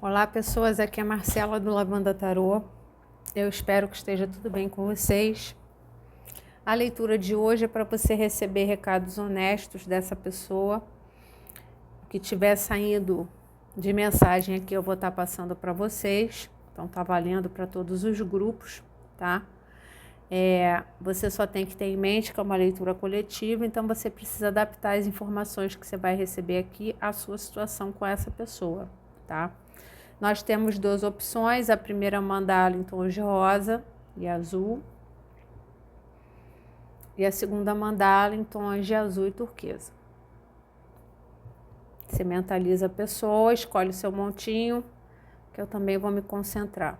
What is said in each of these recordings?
Olá pessoas, aqui é a Marcela do Lavanda Tarô. Eu espero que esteja tudo bem com vocês. A leitura de hoje é para você receber recados honestos dessa pessoa. O que tiver saindo de mensagem aqui eu vou estar passando para vocês. Então tá valendo para todos os grupos, tá? Você só tem que ter em mente que é uma leitura coletiva, então você precisa adaptar as informações que você vai receber aqui à sua situação com essa pessoa, tá? Nós temos duas opções, a primeira mandala em tons de rosa e azul, e a segunda mandala em tons de azul e turquesa. Você mentaliza a pessoa, escolhe o seu montinho, que eu também vou me concentrar.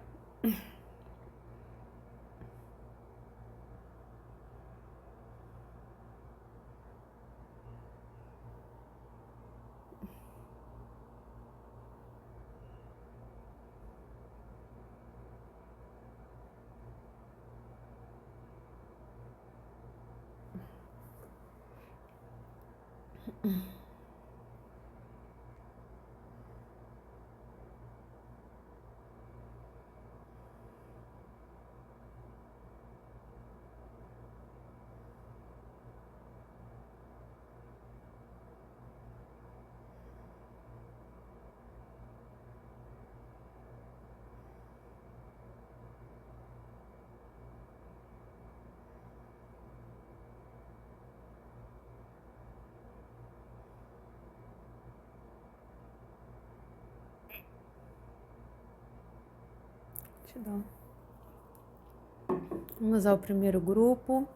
Vamos ao primeiro grupo.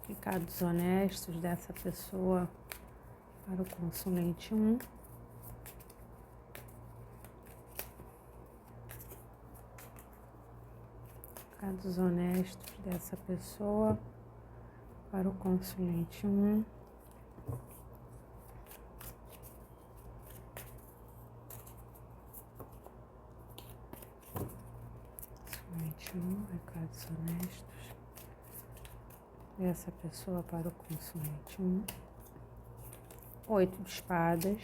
Recados honestos dessa pessoa para o consulente 1. Recados honestos dessa pessoa para o consulente 1. Recados honestos dessa pessoa para o consulente 1. 8 de espadas.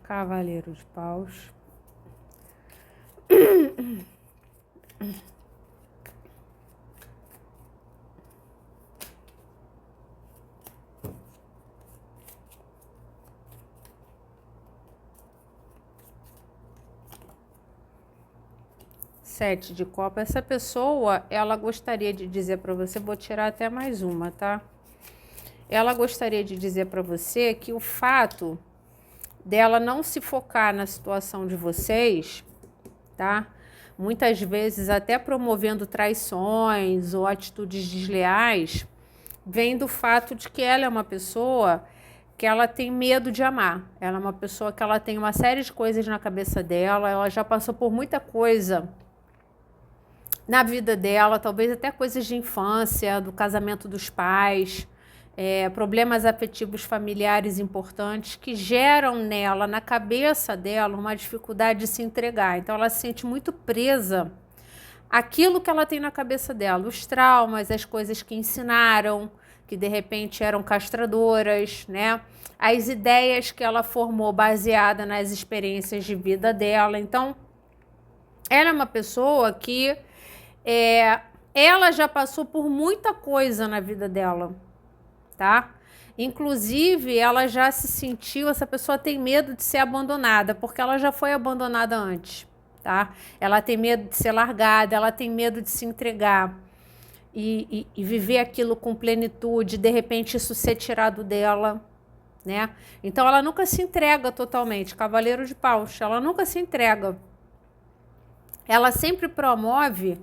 Cavaleiro de paus. Sete de copa. Essa pessoa, ela gostaria de dizer para você, vou tirar até mais uma, tá? Ela gostaria de dizer para você que o fato dela não se focar na situação de vocês, tá? Muitas vezes até promovendo traições ou atitudes desleais, vem do fato de que ela é uma pessoa que ela tem medo de amar. Ela é uma pessoa que ela tem uma série de coisas na cabeça dela, ela já passou por muita coisa na vida dela, talvez até coisas de infância, do casamento dos pais, problemas afetivos familiares importantes que geram nela, na cabeça dela, uma dificuldade de se entregar. Então ela se sente muito presa àquilo que ela tem na cabeça dela, os traumas, as coisas que ensinaram, que de repente eram castradoras, né? As ideias que ela formou baseada nas experiências de vida dela. Então, ela é uma pessoa que ela já passou por muita coisa na vida dela, tá? Inclusive, ela já se sentiu, essa pessoa tem medo de ser abandonada, porque ela já foi abandonada antes, tá? Ela tem medo de ser largada, ela tem medo de se entregar e viver aquilo com plenitude, de repente isso ser tirado dela, né? Então, ela nunca se entrega totalmente, Cavaleiro de Paus, ela nunca se entrega. Ela sempre promove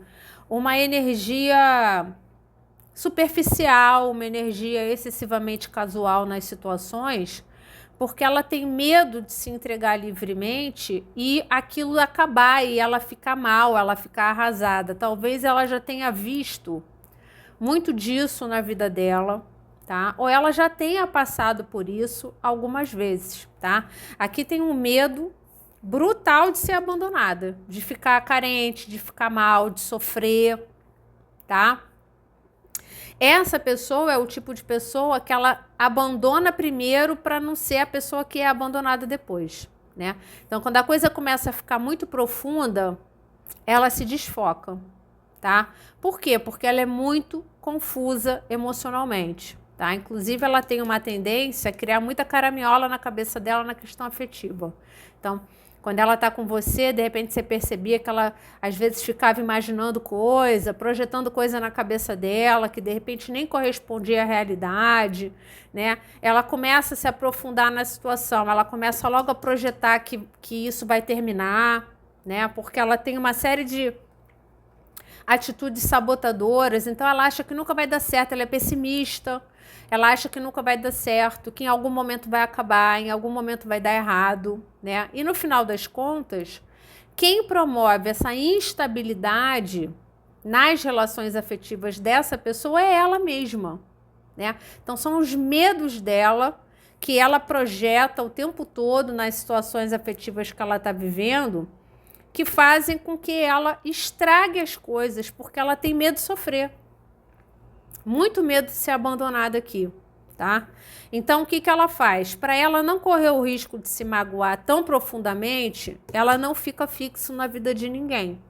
uma energia superficial, uma energia excessivamente casual nas situações, porque ela tem medo de se entregar livremente e aquilo acabar e ela ficar mal, ela ficar arrasada. Talvez ela já tenha visto muito disso na vida dela, tá? Ou ela já tenha passado por isso algumas vezes, tá? Aqui tem um medo brutal de ser abandonada, de ficar carente, de ficar mal, de sofrer, tá? Essa pessoa é o tipo de pessoa que ela abandona primeiro para não ser a pessoa que é abandonada depois, né? Então, quando a coisa começa a ficar muito profunda, ela se desfoca, tá? Por quê? Porque ela é muito confusa emocionalmente, tá? Inclusive, ela tem uma tendência a criar muita caraminhola na cabeça dela na questão afetiva. Então, quando ela tá com você, de repente você percebia que ela às vezes ficava imaginando coisa, projetando coisa na cabeça dela, que de repente nem correspondia à realidade, né? Ela começa a se aprofundar na situação, ela começa logo a projetar que isso vai terminar, né? Porque ela tem uma série de atitudes sabotadoras, então ela acha que nunca vai dar certo, ela é pessimista, ela acha que nunca vai dar certo, que em algum momento vai acabar, em algum momento vai dar errado, né? E no final das contas, quem promove essa instabilidade nas relações afetivas dessa pessoa é ela mesma, né? Então são os medos dela que ela projeta o tempo todo nas situações afetivas que ela está vivendo, que fazem com que ela estrague as coisas, porque ela tem medo de sofrer. Muito medo de ser abandonada aqui, tá? Então, o que ela faz? Para ela não correr o risco de se magoar tão profundamente, ela não fica fixo na vida de ninguém,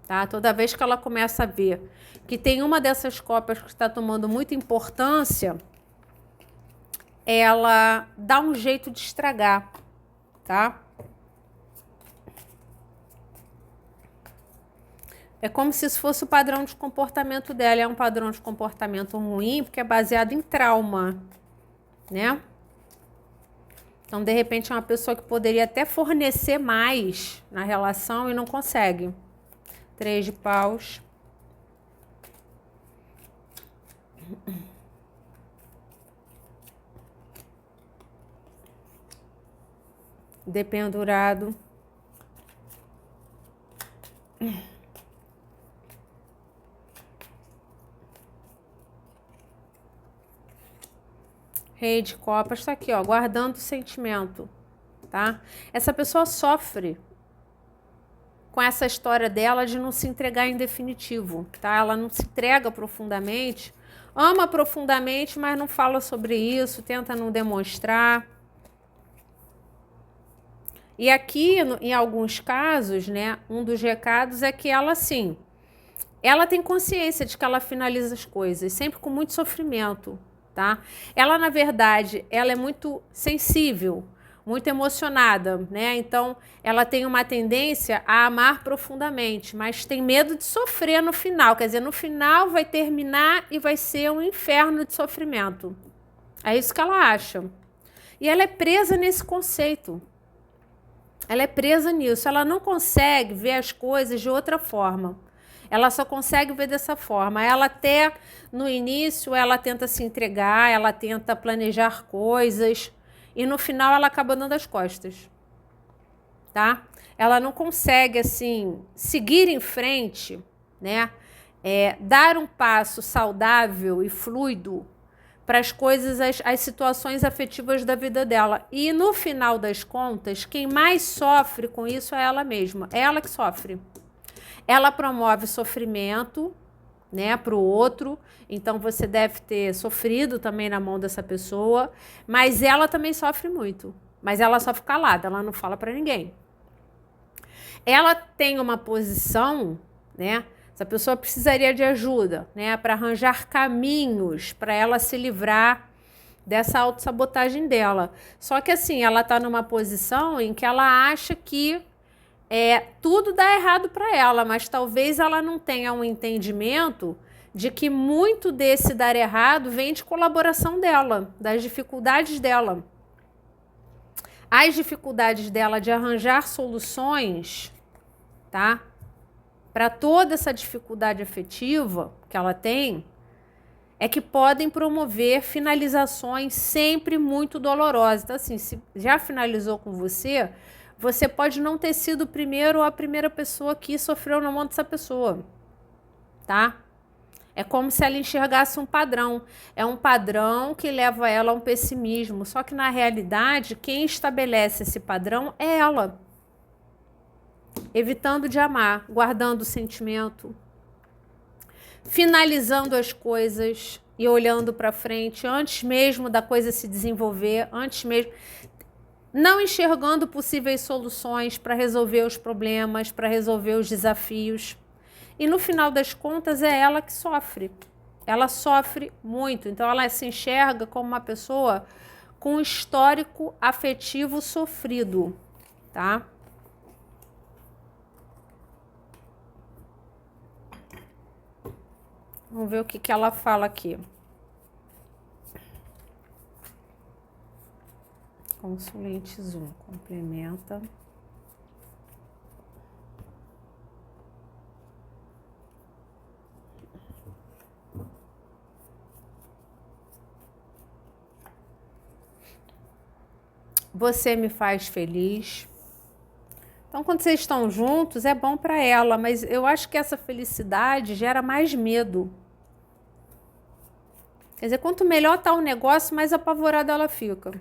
tá? Toda vez que ela começa a ver que tem uma dessas cópias que está tomando muita importância, ela dá um jeito de estragar, tá? É como se isso fosse o padrão de comportamento dela. É um padrão de comportamento ruim, porque é baseado em trauma, né? Então, de repente, é uma pessoa que poderia até fornecer mais na relação e não consegue. 3 de paus. Dependurado. Rei de copas está aqui, ó, guardando o sentimento, tá? Essa pessoa sofre com essa história dela de não se entregar em definitivo, tá? Ela não se entrega profundamente, ama profundamente, mas não fala sobre isso, tenta não demonstrar. E aqui, em alguns casos, né, um dos recados é que ela, sim, ela tem consciência de que ela finaliza as coisas, sempre com muito sofrimento, tá? Ela, na verdade, ela é muito sensível, muito emocionada, né? Então, ela tem uma tendência a amar profundamente, mas tem medo de sofrer no final. Quer dizer, no final vai terminar e vai ser um inferno de sofrimento. É isso que ela acha. E ela é presa nesse conceito. Ela é presa nisso. Ela não consegue ver as coisas de outra forma. Ela só consegue ver dessa forma. Ela até, no início, ela tenta se entregar, ela tenta planejar coisas e no final ela acaba dando as costas, tá? Ela não consegue, assim, seguir em frente, né? Dar um passo saudável e fluido para as coisas, as situações afetivas da vida dela. E no final das contas, quem mais sofre com isso é ela mesma. É ela que sofre. Ela promove sofrimento, né, para o outro. Então você deve ter sofrido também na mão dessa pessoa, mas ela também sofre muito. Mas ela só fica calada, ela não fala para ninguém. Ela tem uma posição, né? Essa pessoa precisaria de ajuda, né, para arranjar caminhos para ela se livrar dessa autossabotagem dela. Só que assim, ela está numa posição em que ela acha que tudo dá errado para ela, mas talvez ela não tenha um entendimento de que muito desse dar errado vem de colaboração dela, das dificuldades dela. As dificuldades dela de arranjar soluções, tá? Para toda essa dificuldade afetiva que ela tem, é que podem promover finalizações sempre muito dolorosas. Então, assim, se já finalizou com você, você pode não ter sido o primeiro ou a primeira pessoa que sofreu na mão dessa pessoa, tá? É como se ela enxergasse um padrão. É um padrão que leva ela a um pessimismo. Só que, na realidade, quem estabelece esse padrão é ela. evitando de amar, guardando o sentimento, finalizando as coisas e olhando para frente antes mesmo da coisa se desenvolver, antes mesmo, não enxergando possíveis soluções para resolver os problemas, para resolver os desafios. E no final das contas é ela que sofre. Ela sofre muito, então ela se enxerga como uma pessoa com histórico afetivo sofrido, tá? Vamos ver o que ela fala aqui. Consulente Zoom, complementa. Você me faz feliz. Então, quando vocês estão juntos, é bom para ela, mas eu acho que essa felicidade gera mais medo. Quer dizer, quanto melhor tá o negócio, mais apavorada ela fica.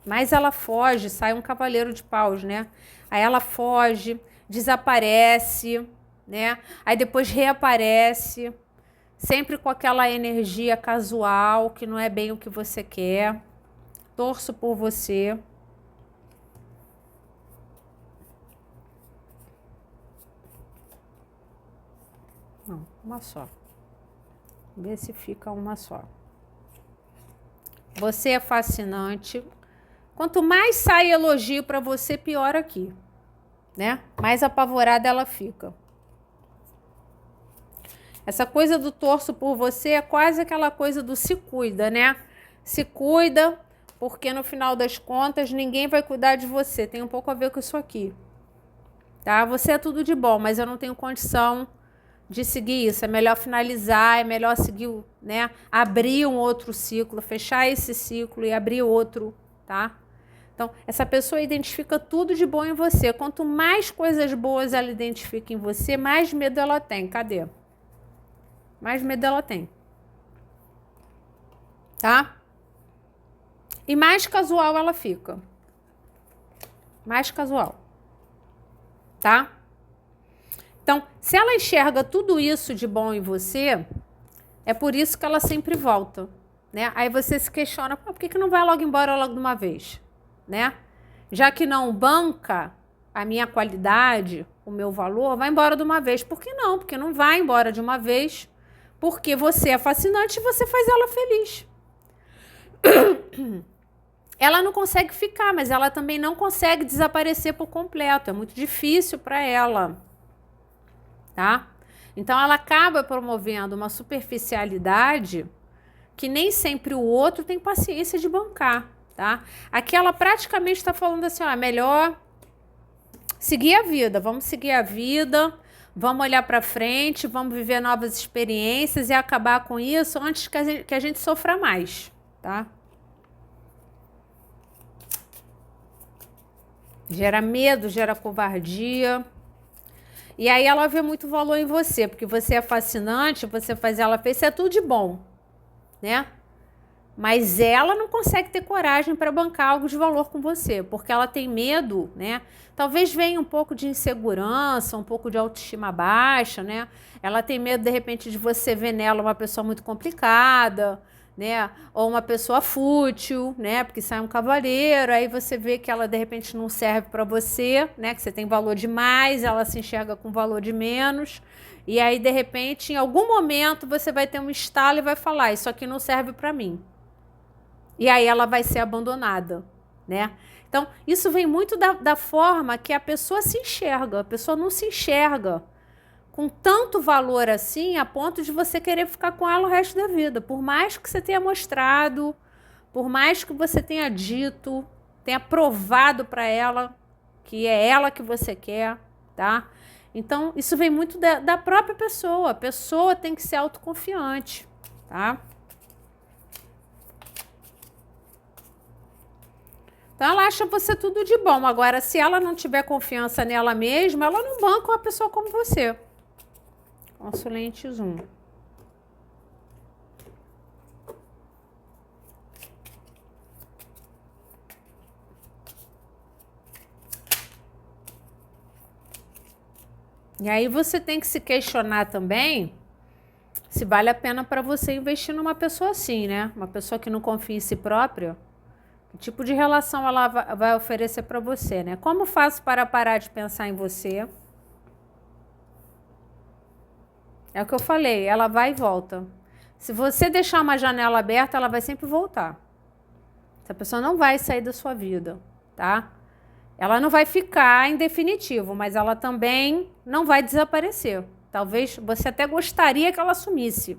Mais ela foge, sai um cavaleiro de paus, né? Aí ela foge, desaparece, né? Aí depois reaparece, sempre com aquela energia casual, que não é bem o que você quer. Torço por você. Não, uma só. Vê se fica uma só. Você é fascinante. Quanto mais sai elogio para você, pior aqui, né? Mais apavorada ela fica. Essa coisa do torço por você é quase aquela coisa do se cuida, né? Se cuida, porque no final das contas ninguém vai cuidar de você. Tem um pouco a ver com isso aqui, tá? Você é tudo de bom, mas eu não tenho condição de seguir isso. É melhor finalizar, é melhor seguir, né? Abrir um outro ciclo, fechar esse ciclo e abrir outro, tá? Então, essa pessoa identifica tudo de bom em você. Quanto mais coisas boas ela identifica em você, mais medo ela tem. Cadê? Mais medo ela tem. Tá? E mais casual ela fica. Mais casual. Tá? Então, se ela enxerga tudo isso de bom em você, é por isso que ela sempre volta, né? Aí você se questiona, por que não vai logo embora logo de uma vez, né? Já que não banca a minha qualidade, o meu valor, vai embora de uma vez. Por que não? Porque não vai embora de uma vez, porque você é fascinante e você faz ela feliz. Ela não consegue ficar, mas ela também não consegue desaparecer por completo. É muito difícil para ela, tá? Então ela acaba promovendo uma superficialidade que nem sempre o outro tem paciência de bancar, tá? Aqui ela praticamente está falando assim, ó, melhor seguir a vida, vamos seguir a vida, vamos olhar para frente, vamos viver novas experiências e acabar com isso antes que a gente sofra mais, tá? Gera medo, gera covardia. E aí ela vê muito valor em você, porque você é fascinante, você faz ela feliz, isso é tudo de bom, né? Mas ela não consegue ter coragem para bancar algo de valor com você, porque ela tem medo, né? Talvez venha um pouco de insegurança, um pouco de autoestima baixa, né? Ela tem medo, de repente, de você ver nela uma pessoa muito complicada, né? Ou uma pessoa fútil, né? Porque sai um cavaleiro, aí você vê que ela, de repente, não serve para você, né? Que você tem valor demais, ela se enxerga com valor de menos. E aí, de repente, em algum momento, você vai ter um estalo e vai falar, isso aqui não serve para mim. E aí ela vai ser abandonada, né? Então, isso vem muito da forma que a pessoa se enxerga. A pessoa não se enxerga com tanto valor assim, a ponto de você querer ficar com ela o resto da vida. Por mais que você tenha mostrado, por mais que você tenha dito, tenha provado para ela que é ela que você quer, tá? Então, isso vem muito da própria pessoa. A pessoa tem que ser autoconfiante, tá? Então ela acha você tudo de bom. Agora, se ela não tiver confiança nela mesma, ela não banca uma pessoa como você. Consulente Zoom. E aí você tem que se questionar também se vale a pena para você investir numa pessoa assim, né? Uma pessoa que não confia em si própria. Que tipo de relação ela vai oferecer para você, né? Como faço para parar de pensar em você? É o que eu falei, ela vai e volta. Se você deixar uma janela aberta, ela vai sempre voltar. Essa pessoa não vai sair da sua vida, tá? Ela não vai ficar em definitivo, mas ela também não vai desaparecer. Talvez você até gostaria que ela sumisse,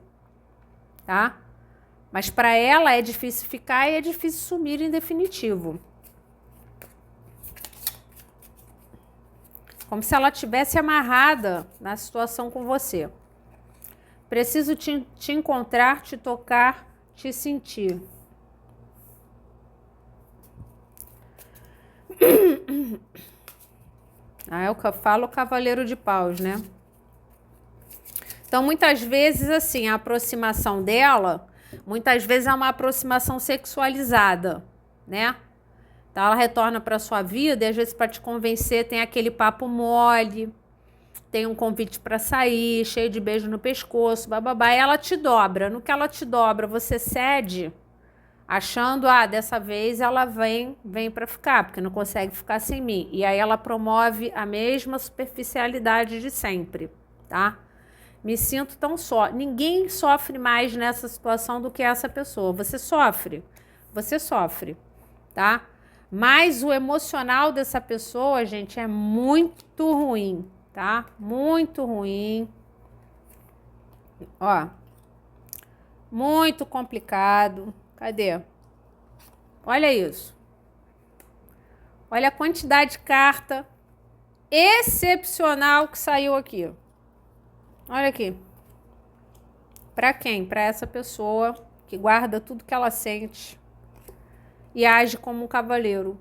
tá? Mas para ela é difícil ficar e é difícil sumir em definitivo. Como se ela tivesse amarrada na situação com você. Preciso te encontrar, te tocar, te sentir. Ah, é o que eu falo, o cavaleiro de paus, né? Então, muitas vezes, assim, a aproximação dela, muitas vezes é uma aproximação sexualizada, né? Então, ela retorna para sua vida e, às vezes, para te convencer, tem aquele papo mole, tem um convite para sair, cheio de beijo no pescoço, bababá, e ela te dobra. No que ela te dobra, você cede, achando, dessa vez ela vem para ficar, porque não consegue ficar sem mim. E aí ela promove a mesma superficialidade de sempre, tá? Me sinto tão só. Ninguém sofre mais nessa situação do que essa pessoa. Você sofre, tá? Mas o emocional dessa pessoa, gente, é muito ruim, tá? Muito ruim. Ó, muito complicado. Cadê? Olha isso. Olha a quantidade de carta excepcional que saiu aqui. Olha aqui. Para quem? Para essa pessoa que guarda tudo que ela sente e age como um cavaleiro.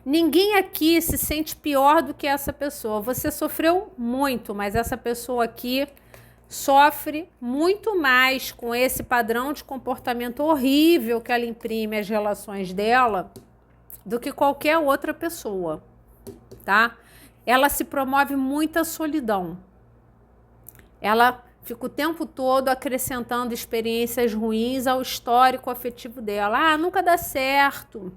Ninguém aqui se sente pior do que essa pessoa. Você sofreu muito, mas essa pessoa aqui sofre muito mais com esse padrão de comportamento horrível que ela imprime às relações dela do que qualquer outra pessoa, tá? Ela se promove muita solidão. Ela fica o tempo todo acrescentando experiências ruins ao histórico afetivo dela. Nunca dá certo,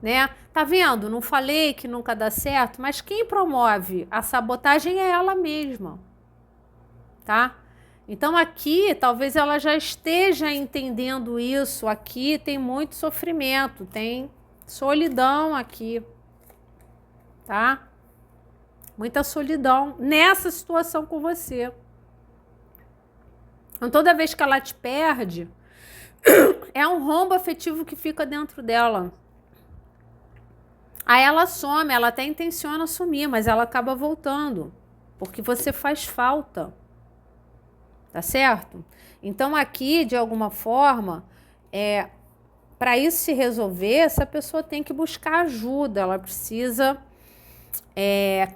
né? Tá vendo? Não falei que nunca dá certo, mas quem promove a sabotagem é ela mesma, tá? Então aqui, talvez ela já esteja entendendo isso. Aqui tem muito sofrimento, tem solidão aqui, tá? Muita solidão nessa situação com você. Então, toda vez que ela te perde, é um rombo afetivo que fica dentro dela. Aí ela some, ela até intenciona sumir, mas ela acaba voltando, porque você faz falta. Tá certo? Então, aqui, de alguma forma, para isso se resolver, essa pessoa tem que buscar ajuda, ela precisa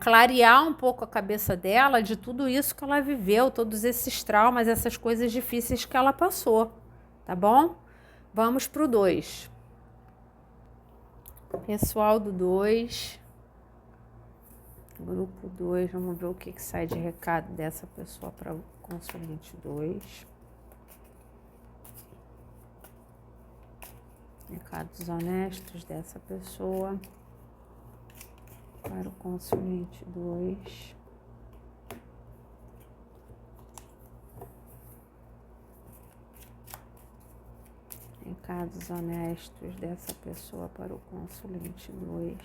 clarear um pouco a cabeça dela de tudo isso que ela viveu, todos esses traumas, essas coisas difíceis que ela passou, tá bom? Vamos pro 2. Pessoal do 2, grupo 2, vamos ver o que sai de recado dessa pessoa para o consulente 2. Recados honestos dessa pessoa para o consulente 2. Recados honestos dessa pessoa para o consulente 2.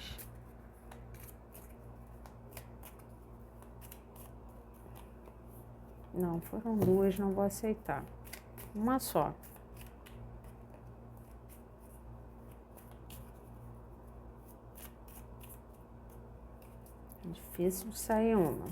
Não, foram 2, não vou aceitar. Uma só. Difícil de sair uma.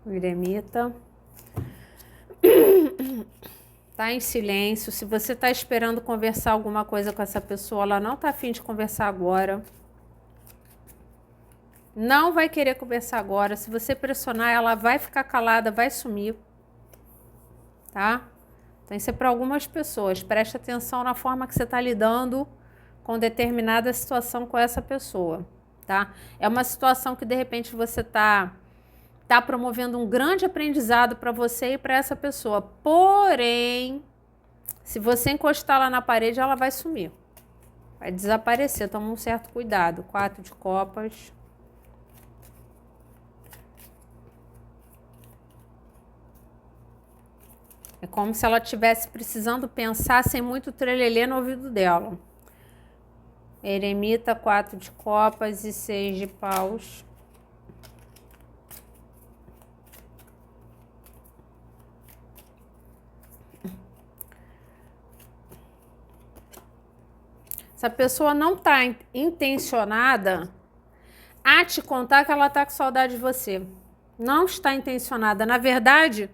O eremita tá em silêncio. Se você tá esperando conversar alguma coisa com essa pessoa, ela não tá a fim de conversar agora. Não vai querer conversar agora. Se você pressionar, ela vai ficar calada, vai sumir. Tá? Então, isso é para algumas pessoas. Preste atenção na forma que você está lidando com determinada situação com essa pessoa, tá? É uma situação que, de repente, você tá promovendo um grande aprendizado para você e para essa pessoa. Porém, se você encostar lá na parede, ela vai sumir. Vai desaparecer. Toma um certo cuidado. 4 de copas. É como se ela estivesse precisando pensar sem muito trelelê no ouvido dela. Eremita, 4 de copas e 6 de paus. Essa pessoa não está intencionada a te contar que ela está com saudade de você. Não está intencionada. Na verdade,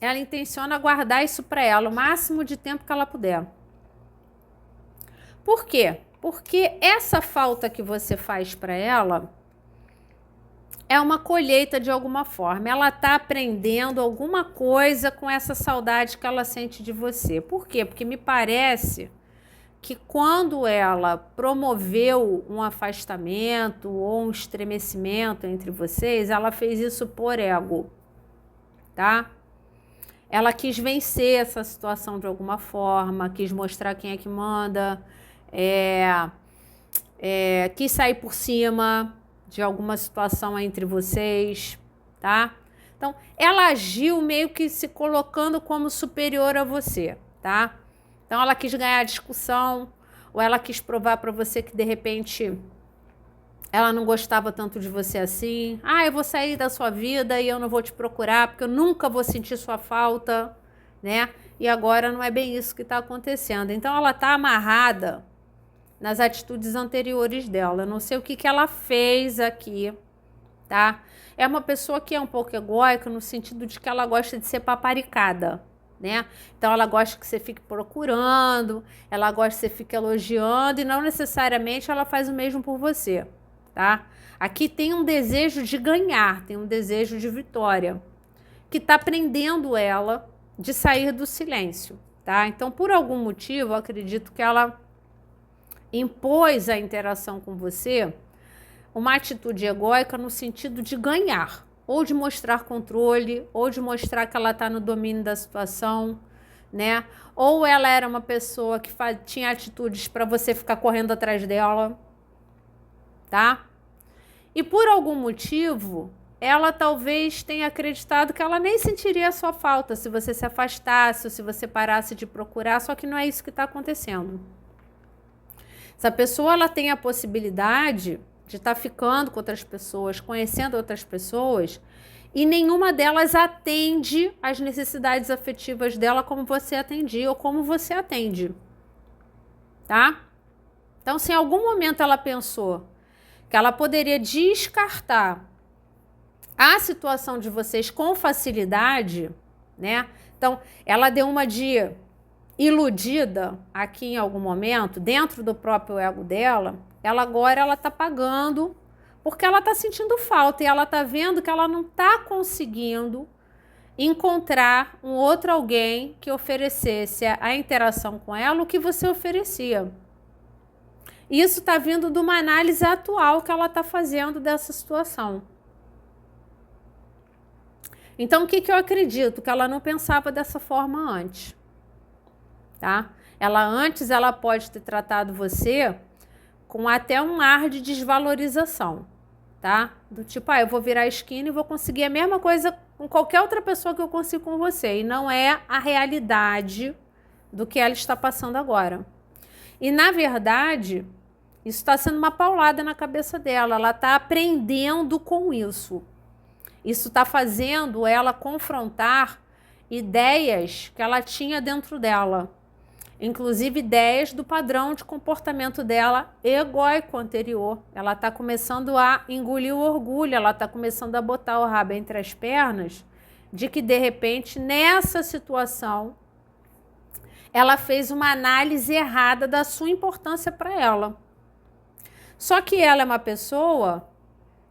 ela intenciona guardar isso para ela o máximo de tempo que ela puder. Por quê? Porque essa falta que você faz para ela é uma colheita de alguma forma. Ela está aprendendo alguma coisa com essa saudade que ela sente de você. Por quê? Porque me parece que quando ela promoveu um afastamento ou um estremecimento entre vocês, ela fez isso por ego, tá? Ela quis vencer essa situação de alguma forma, quis mostrar quem é que manda, quis sair por cima de alguma situação entre vocês, tá? Então, ela agiu meio que se colocando como superior a você, tá? Então, ela quis ganhar a discussão, ou ela quis provar para você que, de repente, ela não gostava tanto de você assim. Ah, eu vou sair da sua vida e eu não vou te procurar, porque eu nunca vou sentir sua falta, né? E agora não é bem isso que está acontecendo. Então, ela está amarrada nas atitudes anteriores dela. Eu não sei o que ela fez aqui, tá? É uma pessoa que é um pouco egóica, no sentido de que ela gosta de ser paparicada, né? Então ela gosta que você fique procurando, ela gosta que você fique elogiando e não necessariamente ela faz o mesmo por você, tá? Aqui tem um desejo de ganhar, tem um desejo de vitória, que tá prendendo ela de sair do silêncio, tá? Então, por algum motivo, eu acredito que ela impôs a interação com você uma atitude egóica no sentido de ganhar, ou de mostrar controle, ou de mostrar que ela está no domínio da situação, né? Ou ela era uma pessoa que tinha atitudes para você ficar correndo atrás dela, tá? E por algum motivo, ela talvez tenha acreditado que ela nem sentiria a sua falta se você se afastasse, ou se você parasse de procurar, só que não é isso que está acontecendo. Essa pessoa, ela tem a possibilidade de estar ficando com outras pessoas, conhecendo outras pessoas, e nenhuma delas atende às necessidades afetivas dela como você atendia ou como você atende, tá? Então, se em algum momento ela pensou que ela poderia descartar a situação de vocês com facilidade, né? Então, ela deu uma de iludida aqui em algum momento, dentro do próprio ego dela, agora ela tá pagando porque ela tá sentindo falta e ela tá vendo que ela não tá conseguindo encontrar um outro alguém que oferecesse a interação com ela o que você oferecia. Isso tá vindo de uma análise atual que ela tá fazendo dessa situação. Então, o que eu acredito? Que ela não pensava dessa forma antes, tá? Antes ela pode ter tratado você com até um ar de desvalorização, tá? Do tipo, eu vou virar a esquina e vou conseguir a mesma coisa com qualquer outra pessoa que eu consigo com você. E não é a realidade do que ela está passando agora. E, na verdade, isso está sendo uma paulada na cabeça dela. Ela está aprendendo com isso. Isso está fazendo ela confrontar ideias que ela tinha dentro dela. Inclusive ideias do padrão de comportamento dela egóico anterior. Ela está começando a engolir o orgulho, ela está começando a botar o rabo entre as pernas de que, de repente, nessa situação, ela fez uma análise errada da sua importância para ela. Só que ela é uma pessoa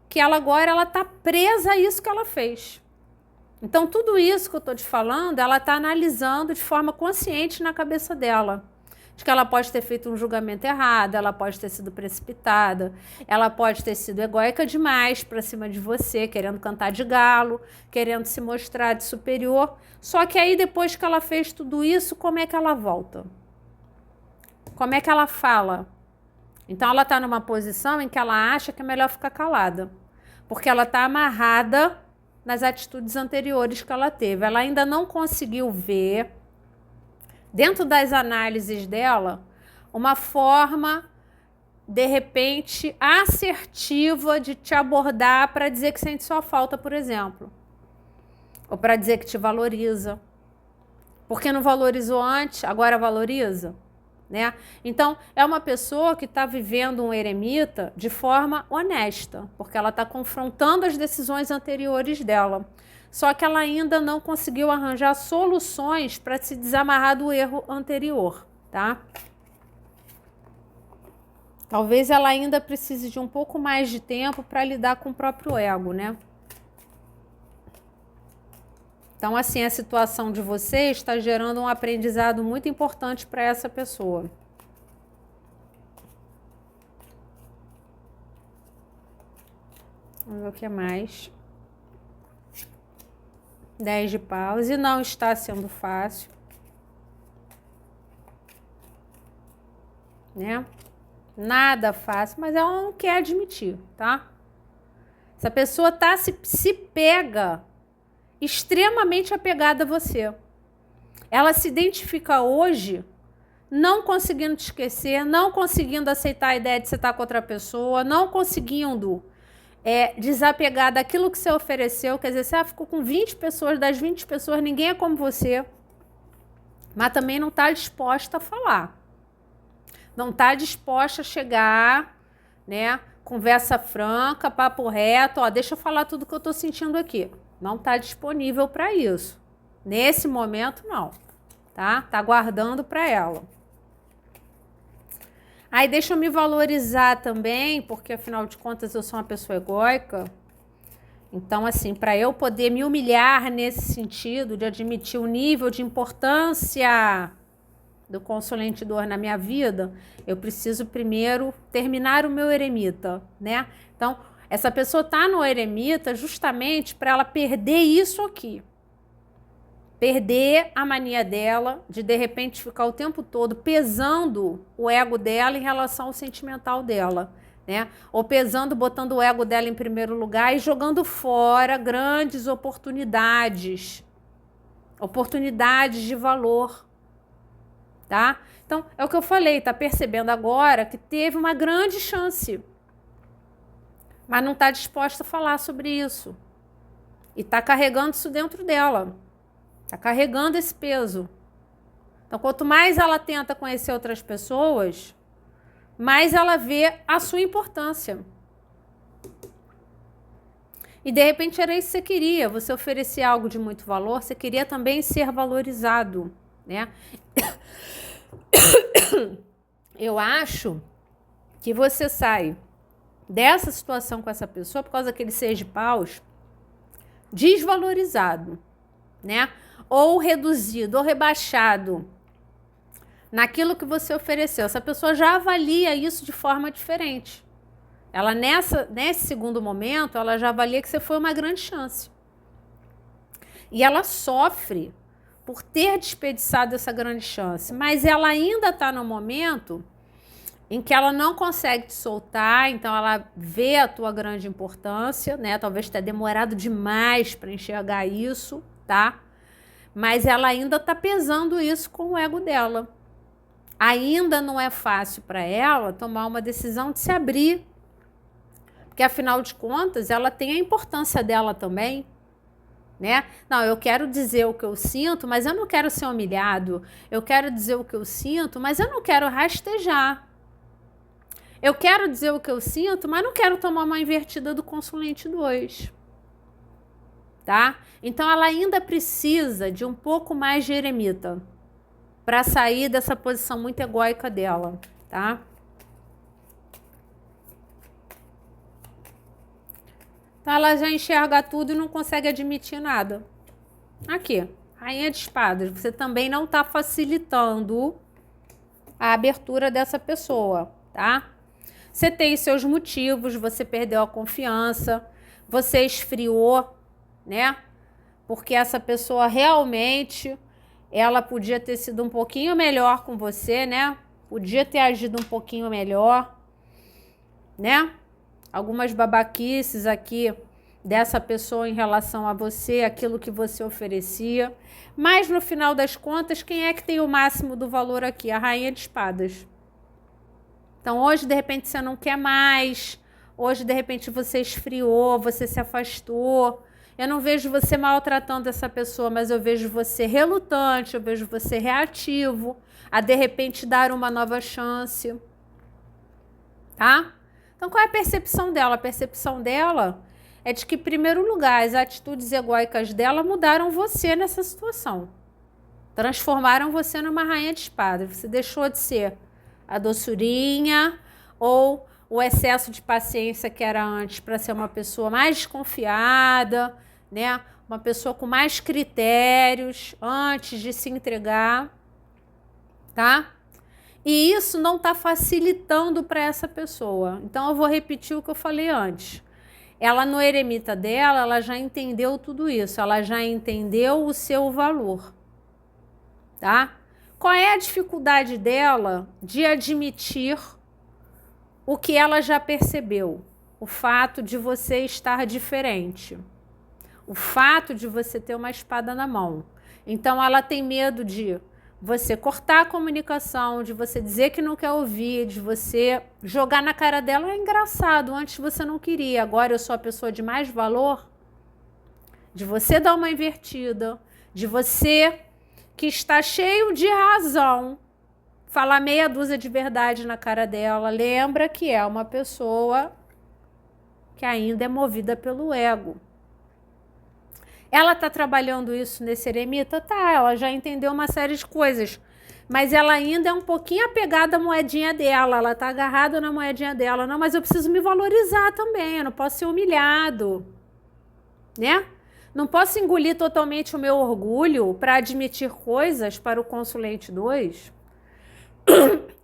que ela agora está presa a isso que ela fez. Então, tudo isso que eu estou te falando, ela está analisando de forma consciente na cabeça dela. De que ela pode ter feito um julgamento errado, ela pode ter sido precipitada, ela pode ter sido egóica demais para cima de você, querendo cantar de galo, querendo se mostrar de superior. Só que aí, depois que ela fez tudo isso, como é que ela volta? Como é que ela fala? Então, ela está numa posição em que ela acha que é melhor ficar calada, porque ela está amarrada nas atitudes anteriores que ela teve. Ela ainda não conseguiu ver, dentro das análises dela, uma forma, de repente, assertiva de te abordar para dizer que sente sua falta, por exemplo. Ou para dizer que te valoriza. Porque não valorizou antes, agora valoriza. Né? Então, é uma pessoa que está vivendo um eremita de forma honesta, porque ela está confrontando as decisões anteriores dela. Só que ela ainda não conseguiu arranjar soluções para se desamarrar do erro anterior, tá? Talvez ela ainda precise de um pouco mais de tempo para lidar com o próprio ego, né? Então, assim, a situação de você está gerando um aprendizado muito importante para essa pessoa. Vamos ver o que mais. 10 de paus. E não está sendo fácil. Né? Nada fácil, mas ela não quer admitir, tá? Essa pessoa tá se pega extremamente apegada a você. Ela se identifica hoje não conseguindo te esquecer, não conseguindo aceitar a ideia de você estar com outra pessoa, não conseguindo desapegar daquilo que você ofereceu. Quer dizer, você ficou com 20 pessoas, das 20 pessoas ninguém é como você, mas também não está disposta a falar. Não está disposta a chegar, né? Conversa franca, papo reto, ó, deixa eu falar tudo que eu estou sentindo aqui. Não está disponível para isso. Nesse momento, não. Tá? Tá guardando para ela. Aí deixa eu me valorizar também, porque afinal de contas eu sou uma pessoa egóica. Então, assim, para eu poder me humilhar nesse sentido, de admitir o nível de importância do consulente dor na minha vida, eu preciso primeiro terminar o meu eremita, né? Então, essa pessoa tá no eremita justamente para ela perder isso aqui. Perder a mania dela de repente ficar o tempo todo pesando o ego dela em relação ao sentimental dela, né? Ou pesando, botando o ego dela em primeiro lugar e jogando fora grandes oportunidades de valor, tá? Então, é o que eu falei, tá percebendo agora que teve uma grande chance, mas não está disposta a falar sobre isso. E está carregando isso dentro dela. Está carregando esse peso. Então, quanto mais ela tenta conhecer outras pessoas, mais ela vê a sua importância. E, de repente, era isso que você queria. Você oferecia algo de muito valor, você queria também ser valorizado, né? Eu acho que você sai dessa situação com essa pessoa por causa daquele 6 de paus desvalorizado, né? Ou reduzido, ou rebaixado naquilo que você ofereceu. Essa pessoa já avalia isso de forma diferente. Ela nesse segundo momento, ela já avalia que você foi uma grande chance. E ela sofre por ter desperdiçado essa grande chance, mas ela ainda está no momento em que ela não consegue te soltar, então ela vê a tua grande importância, né? Talvez tenha demorado demais para enxergar isso, tá? Mas ela ainda está pesando isso com o ego dela. Ainda não é fácil para ela tomar uma decisão de se abrir, porque afinal de contas ela tem a importância dela também, né? Não, eu quero dizer o que eu sinto, mas eu não quero ser humilhado. Eu quero dizer o que eu sinto, mas eu não quero rastejar. Eu quero dizer o que eu sinto, mas não quero tomar uma invertida do consulente 2. Tá? Então ela ainda precisa de um pouco mais de eremita para sair dessa posição muito egóica dela, tá? Então ela já enxerga tudo e não consegue admitir nada. Aqui, Rainha de Espadas. Você também não está facilitando a abertura dessa pessoa, tá? Você tem seus motivos, você perdeu a confiança, você esfriou, né? Porque essa pessoa realmente, ela podia ter sido um pouquinho melhor com você, né? Podia ter agido um pouquinho melhor, né? Algumas babaquices aqui dessa pessoa em relação a você, aquilo que você oferecia. Mas no final das contas, quem é que tem o máximo do valor aqui? A Rainha de Espadas. Então hoje, de repente, você não quer mais. Hoje, de repente, você esfriou, você se afastou. Eu não vejo você maltratando essa pessoa, mas eu vejo você relutante, eu vejo você reativo a, de repente, dar uma nova chance. Tá? Então, qual é a percepção dela? A percepção dela é de que, em primeiro lugar, as atitudes egóicas dela mudaram você nessa situação. Transformaram você numa rainha de espadas. Você deixou de ser a doçurinha ou o excesso de paciência que era antes para ser uma pessoa mais desconfiada, né? Uma pessoa com mais critérios antes de se entregar, tá? E isso não está facilitando para essa pessoa. Então eu vou repetir o que eu falei antes. Ela no eremita dela, ela já entendeu tudo isso, ela já entendeu o seu valor, tá? Qual é a dificuldade dela de admitir o que ela já percebeu? O fato de você estar diferente. O fato de você ter uma espada na mão. Então ela tem medo de você cortar a comunicação, de você dizer que não quer ouvir, de você jogar na cara dela. É engraçado, antes você não queria, agora eu sou a pessoa de mais valor. De você dar uma invertida, de você que está cheio de razão, falar meia dúzia de verdade na cara dela. Lembra que é uma pessoa que ainda é movida pelo ego. Ela está trabalhando isso nesse eremita? Tá, ela já entendeu uma série de coisas, mas ela ainda é um pouquinho apegada à moedinha dela, ela está agarrada na moedinha dela. Não, mas eu preciso me valorizar também, eu não posso ser humilhado, né? Não posso engolir totalmente o meu orgulho para admitir coisas para o consulente 2.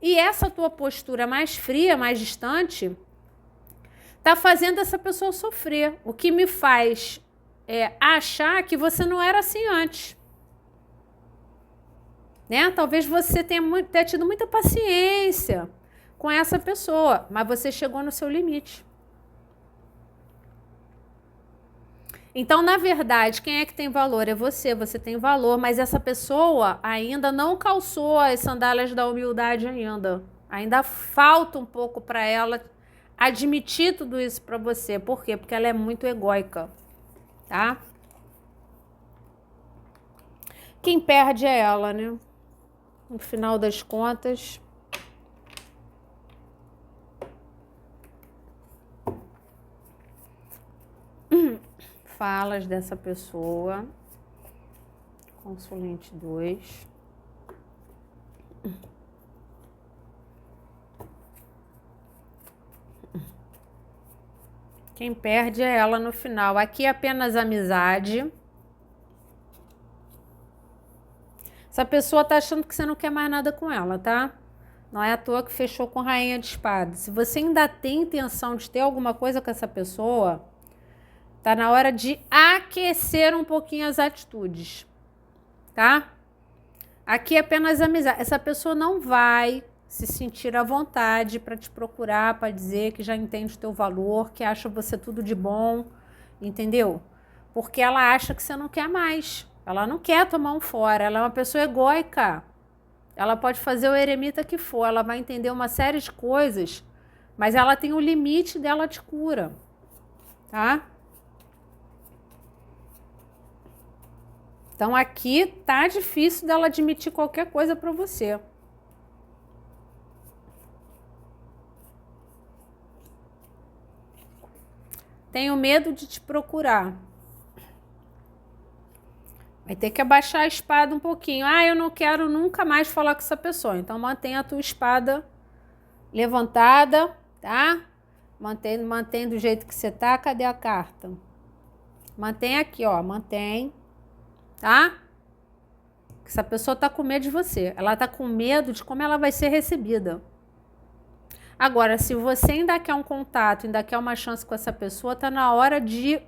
E essa tua postura mais fria, mais distante, tá fazendo essa pessoa sofrer. O que me faz achar que você não era assim antes. Né? Talvez você tenha tido muita paciência com essa pessoa, mas você chegou no seu limite. Então, na verdade, quem é que tem valor? É você, você tem valor, mas essa pessoa ainda não calçou as sandálias da humildade ainda. Ainda falta um pouco para ela admitir tudo isso para você. Por quê? Porque ela é muito egóica, tá? Quem perde é ela, né? No final das contas. Falas dessa pessoa. Consulente 2. Quem perde é ela no final. Aqui é apenas amizade. Essa pessoa tá achando que você não quer mais nada com ela, tá? Não é à toa que fechou com Rainha de Espadas. Se você ainda tem intenção de ter alguma coisa com essa pessoa, tá na hora de aquecer um pouquinho as atitudes, tá? Aqui é apenas amizade. Essa pessoa não vai se sentir à vontade para te procurar, para dizer que já entende o teu valor, que acha você tudo de bom, entendeu? Porque ela acha que você não quer mais. Ela não quer tomar um fora. Ela é uma pessoa egóica. Ela pode fazer o eremita que for, ela vai entender uma série de coisas, mas ela tem o limite dela de cura, tá? Então aqui tá difícil dela admitir qualquer coisa para você. Tenho medo de te procurar. Vai ter que abaixar a espada um pouquinho. Ah, eu não quero nunca mais falar com essa pessoa. Então mantenha a tua espada levantada, tá? Mantém do jeito que você tá. Cadê a carta? Mantém aqui, ó. Mantém. tá? Essa pessoa tá com medo de você. Ela tá com medo de como ela vai ser recebida. Agora, se você ainda quer um contato, ainda quer uma chance com essa pessoa, tá na hora de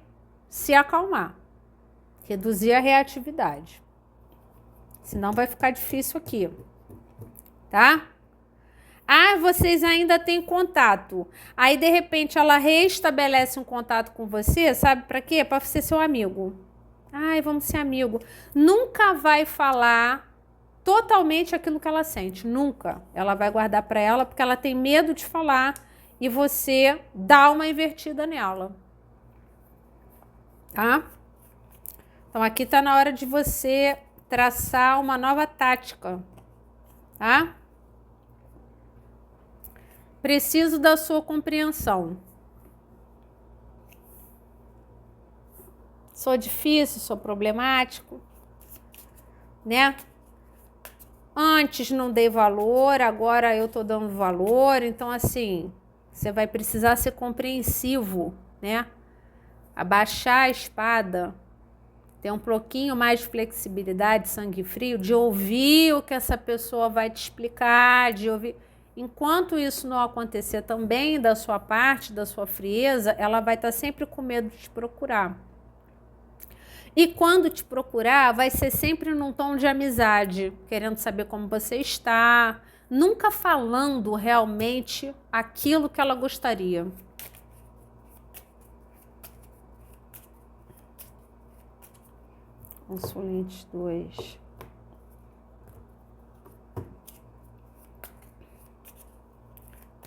se acalmar. Reduzir a reatividade. Senão vai ficar difícil aqui. Tá? Ah, vocês ainda têm contato. Aí, de repente, ela reestabelece um contato com você, sabe para quê? Para ser seu amigo. Ai, vamos ser amigo. Nunca vai falar totalmente aquilo que ela sente. Nunca. Ela vai guardar para ela porque ela tem medo de falar e você dá uma invertida nela. Tá? Então, aqui tá na hora de você traçar uma nova tática. Tá? Preciso da sua compreensão. Sou difícil, sou problemático, né? Antes não dei valor, agora eu tô dando valor. Então, assim, você vai precisar ser compreensivo, né? Abaixar a espada, ter um pouquinho mais de flexibilidade, sangue frio, de ouvir o que essa pessoa vai te explicar, de ouvir. Enquanto isso não acontecer também da sua parte, da sua frieza, ela vai estar sempre com medo de te procurar. E quando te procurar, vai ser sempre num tom de amizade, querendo saber como você está, nunca falando realmente aquilo que ela gostaria. Consulente 2.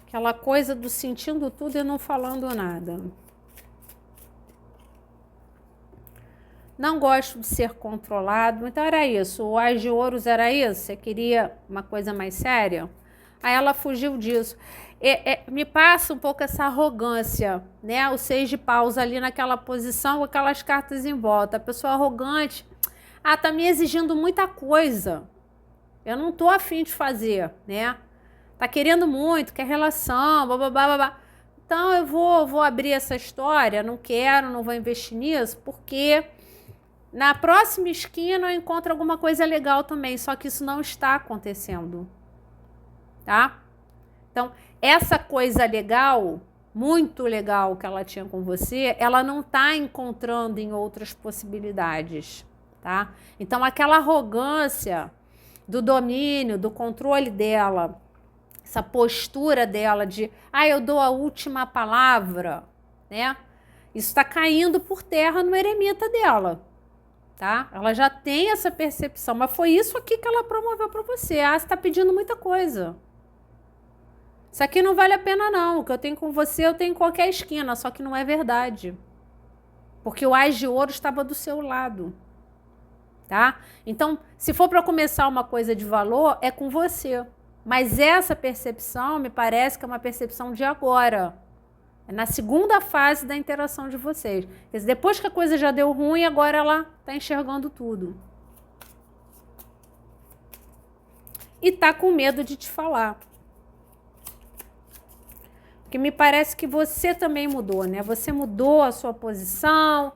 Aquela coisa do sentindo tudo e não falando nada. Não gosto de ser controlado. Então era isso. O Ás de Ouros era isso. Você queria uma coisa mais séria? Aí ela fugiu disso. Me passa um pouco essa arrogância, né? O 6 de paus ali naquela posição, com aquelas cartas em volta. A pessoa arrogante. Ah, tá me exigindo muita coisa. Eu não tô afim de fazer, né? Tá querendo muito, quer relação, babá. Então eu vou abrir essa história. Não quero, não vou investir nisso, porque na próxima esquina eu encontro alguma coisa legal também, só que isso não está acontecendo, tá? Então, essa coisa legal, muito legal que ela tinha com você, ela não está encontrando em outras possibilidades, tá? Então, aquela arrogância do domínio, do controle dela, essa postura dela de, eu dou a última palavra, né? Isso está caindo por terra no eremita dela. Tá? Ela já tem essa percepção, mas foi isso aqui que ela promoveu para você. Você está pedindo muita coisa. Isso aqui não vale a pena não. O que eu tenho com você, eu tenho em qualquer esquina, só que não é verdade. Porque o Ás de Ouro estava do seu lado. Tá? Então, se for para começar uma coisa de valor, é com você. Mas essa percepção me parece que é uma percepção de agora. É na segunda fase da interação de vocês. Quer dizer, depois que a coisa já deu ruim, agora ela está enxergando tudo. E está com medo de te falar. Porque me parece que você também mudou, né? Você mudou a sua posição,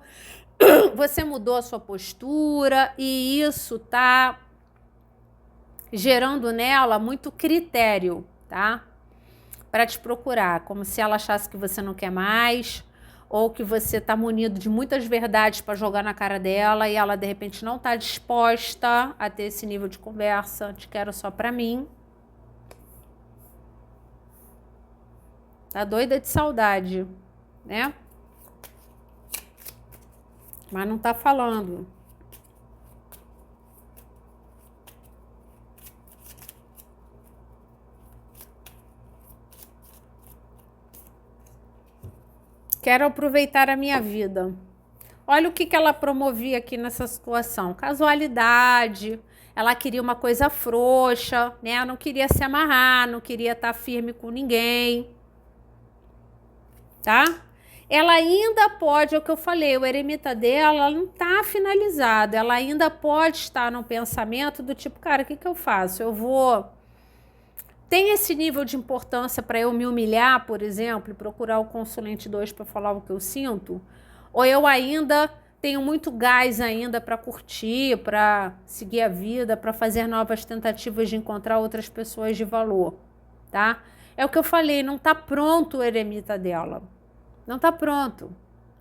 você mudou a sua postura, e isso está gerando nela muito critério, tá? Para te procurar, como se ela achasse que você não quer mais, ou que você está munido de muitas verdades para jogar na cara dela e ela de repente não está disposta a ter esse nível de conversa. Te quero só para mim. Tá doida de saudade, né? Mas não tá falando. Quero aproveitar a minha vida. Olha o que ela promovia aqui nessa situação. Casualidade. Ela queria uma coisa frouxa, né? Ela não queria se amarrar, não queria estar firme com ninguém. Tá? Ela ainda pode, é o que eu falei, o eremita dela não tá finalizado. Ela ainda pode estar num pensamento do tipo, cara, o que eu faço? Eu vou... Tem esse nível de importância para eu me humilhar, por exemplo, e procurar o consulente 2 para falar o que eu sinto? Ou eu ainda tenho muito gás ainda para curtir, para seguir a vida, para fazer novas tentativas de encontrar outras pessoas de valor, tá? É o que eu falei, não tá pronto o eremita dela. Não tá pronto,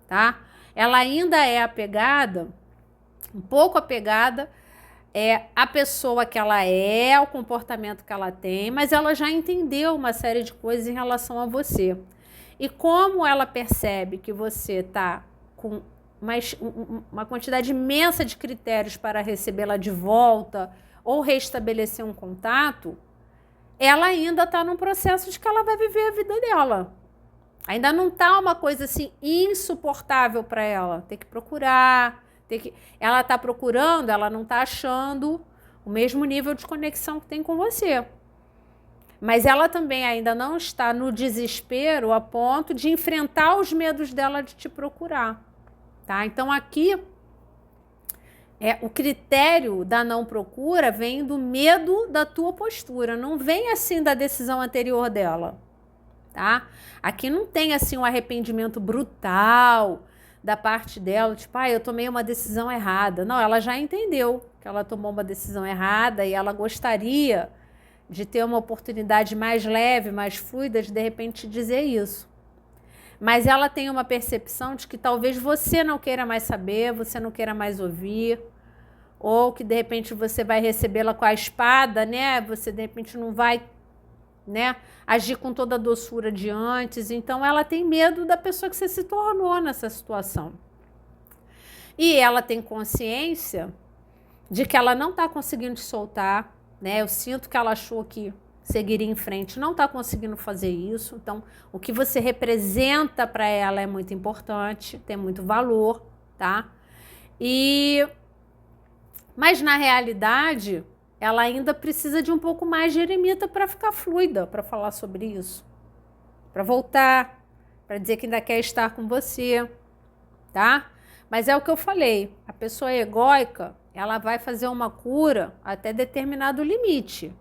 tá? Ela ainda é apegada, um pouco apegada, a pessoa que ela é, o comportamento que ela tem, mas ela já entendeu uma série de coisas em relação a você. E como ela percebe que você tá com uma quantidade imensa de critérios para recebê-la de volta ou restabelecer um contato, ela ainda está num processo de que ela vai viver a vida dela. Ainda não está uma coisa assim insuportável para ela. Tem que procurar, ela está procurando, ela não está achando o mesmo nível de conexão que tem com você. Mas ela também ainda não está no desespero a ponto de enfrentar os medos dela de te procurar. Tá? Então aqui o critério da não procura vem do medo da tua postura, não vem assim da decisão anterior dela, tá? Aqui não tem assim um arrependimento brutal da parte dela, tipo, eu tomei uma decisão errada. Não, ela já entendeu que ela tomou uma decisão errada e ela gostaria de ter uma oportunidade mais leve, mais fluida, de repente dizer isso. Mas ela tem uma percepção de que talvez você não queira mais saber, você não queira mais ouvir, ou que de repente você vai recebê-la com a espada, né? Você de repente não vai, né, agir com toda a doçura de antes. Então ela tem medo da pessoa que você se tornou nessa situação. E ela tem consciência de que ela não está conseguindo te soltar, né? Eu sinto que ela achou que seguiria em frente, não está conseguindo fazer isso. Então, o que você representa para ela é muito importante, tem muito valor, tá? Mas, na realidade, ela ainda precisa de um pouco mais de eremita para ficar fluida, para falar sobre isso. Para voltar, para dizer que ainda quer estar com você, tá? Mas é o que eu falei, a pessoa egóica, ela vai fazer uma cura até determinado limite,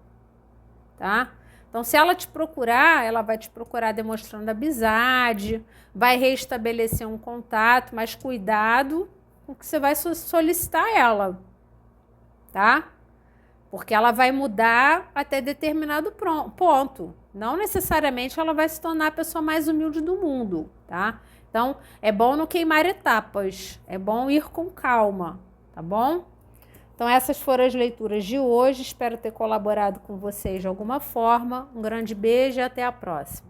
tá? Então, se ela te procurar, ela vai te procurar demonstrando amizade, vai restabelecer um contato, mas cuidado com o que você vai solicitar a ela, tá? Porque ela vai mudar até determinado ponto. Não necessariamente ela vai se tornar a pessoa mais humilde do mundo, tá? Então, é bom não queimar etapas, é bom ir com calma, tá bom? Então, essas foram as leituras de hoje. Espero ter colaborado com vocês de alguma forma. Um grande beijo e até a próxima.